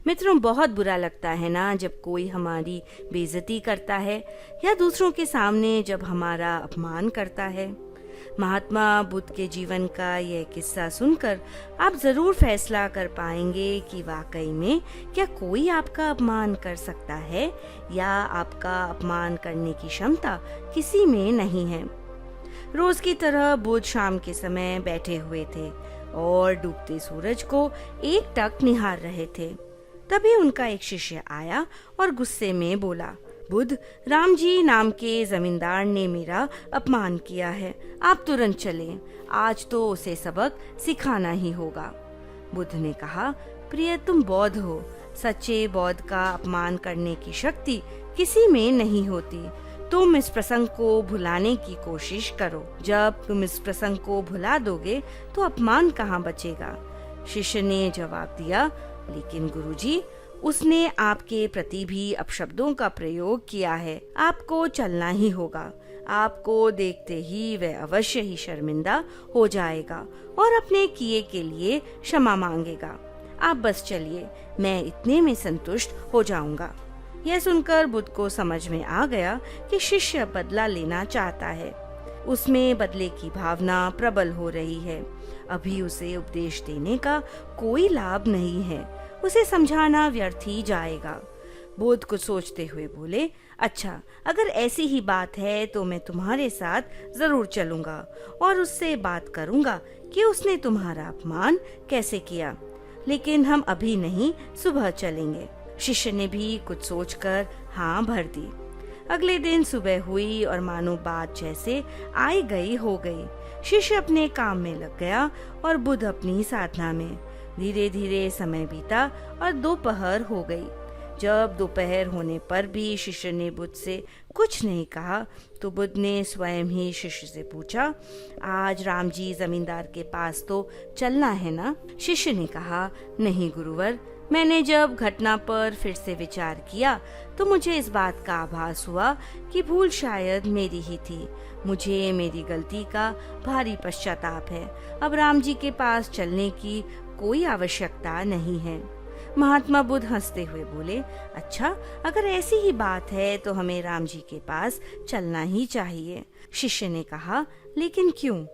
मित्रों, बहुत बुरा लगता है ना जब कोई हमारी बेइज्जती करता है या दूसरों के सामने जब हमारा अपमान करता है। महात्मा बुद्ध के जीवन का यह किस्सा सुनकर आप जरूर फैसला कर पाएंगे कि वाकई में क्या कोई आपका अपमान कर सकता है या आपका अपमान करने की क्षमता किसी में नहीं है। रोज की तरह बुद्ध शाम के समय बैठे हुए थे और डूबते सूरज को एकटक निहार रहे थे। तभी उनका एक शिष्य आया और गुस्से में बोला, बुद्ध, राम जी नाम के जमींदार ने मेरा अपमान किया है, आप तुरंत चलें, आज तो उसे सबक सिखाना ही होगा। बुद्ध ने कहा, प्रिय, तुम बौद्ध हो, सच्चे बौद्ध का अपमान करने की शक्ति किसी में नहीं होती। तुम इस प्रसंग को भुलाने की कोशिश करो। जब तुम इस प्रसंग को भुला दोगे तो अपमान कहाँ बचेगा। शिष्य ने जवाब दिया, लेकिन गुरुजी, उसने आपके प्रति भी अपशब्दों का प्रयोग किया है, आपको चलना ही होगा। आपको देखते ही वह अवश्य ही शर्मिंदा हो जाएगा और अपने किए के लिए क्षमा मांगेगा। आप बस चलिए, मैं इतने में संतुष्ट हो जाऊंगा। यह सुनकर बुद्ध को समझ में आ गया कि शिष्य बदला लेना चाहता है। उसमें बदले की भावना प्रबल हो रही है। अभी उसे उपदेश देने का कोई लाभ नहीं है, उसे समझाना व्यर्थ ही जाएगा। बुद्ध कुछ सोचते हुए बोले, अच्छा, अगर ऐसी ही बात है तो मैं तुम्हारे साथ जरूर चलूंगा और उससे बात करूंगा कि उसने तुम्हारा अपमान कैसे किया, लेकिन हम अभी नहीं, सुबह चलेंगे। शिष्य ने भी कुछ सोचकर हाँ भर दी। अगले दिन सुबह हुई और मानो बात जैसे आई गई हो गई। शिष्य अपने काम में लग गया और बुद्ध अपनी साधना में। धीरे धीरे समय बीता और दोपहर हो गई। जब दोपहर होने पर भी शिष्य ने बुद्ध से कुछ नहीं कहा तो बुद्ध ने स्वयं ही शिष्य से पूछा, आज राम जी जमींदार के पास तो चलना है ना? शिष्य ने कहा, नहीं गुरुवर, मैंने जब घटना पर फिर से विचार किया तो मुझे इस बात का आभास हुआ कि भूल शायद मेरी ही थी। मुझे मेरी गलती का भारी पश्चाताप है। अब राम जी के पास चलने की कोई आवश्यकता नहीं है। महात्मा बुद्ध हंसते हुए बोले, अच्छा, अगर ऐसी ही बात है तो हमें राम जी के पास चलना ही चाहिए। शिष्य ने कहा, लेकिन क्यों?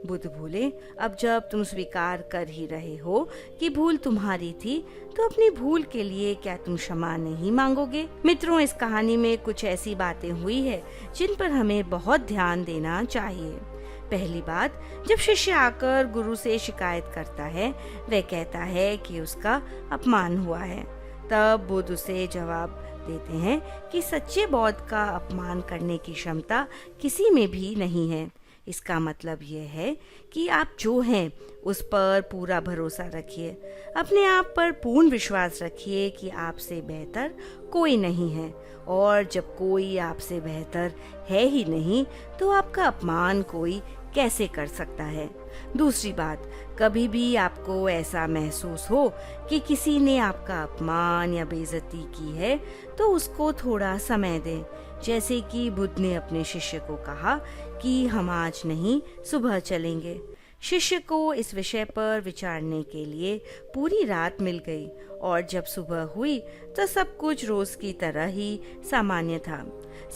बुद्ध बोले, अब जब तुम स्वीकार कर ही रहे हो कि भूल तुम्हारी थी तो अपनी भूल के लिए क्या तुम क्षमा नहीं मांगोगे? मित्रों, इस कहानी में कुछ ऐसी बातें हुई है जिन पर हमें बहुत ध्यान देना चाहिए। पहली बात, जब शिष्य आकर गुरु से शिकायत करता है, वह कहता है कि उसका अपमान हुआ है, तब बुद्ध उसे जवाब देते हैं कि सच्चे बौद्ध का अपमान करने की क्षमता किसी में भी नहीं है। इसका मतलब यह है कि आप जो हैं उस पर पूरा भरोसा रखिए, अपने आप पर पूर्ण विश्वास रखिए कि आपसे बेहतर कोई नहीं है, और जब कोई आपसे बेहतर है ही नहीं तो आपका अपमान कोई कैसे कर सकता है। दूसरी बात, कभी भी आपको ऐसा महसूस हो कि किसी ने आपका अपमान या बेइज्जती की है तो उसको थोड़ा समय दें। जैसे कि बुद्ध ने अपने शिष्य को कहा कि हम आज नहीं, सुबह चलेंगे। शिष्य को इस विषय पर विचारने के लिए पूरी रात मिल गई और जब सुबह हुई तो सब कुछ रोज की तरह ही सामान्य था।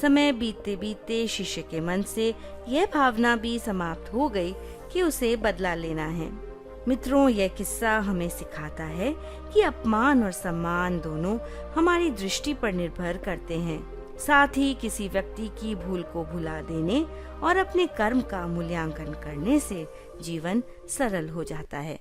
समय बीतते बीतते शिष्य के मन से यह भावना भी समाप्त हो गई कि उसे बदला लेना है। मित्रों, यह किस्सा हमें सिखाता है कि अपमान और सम्मान दोनों हमारी दृष्टि पर निर्भर करते हैं। साथ ही किसी व्यक्ति की भूल को भुला देने और अपने कर्म का मूल्यांकन करने से जीवन सरल हो जाता है।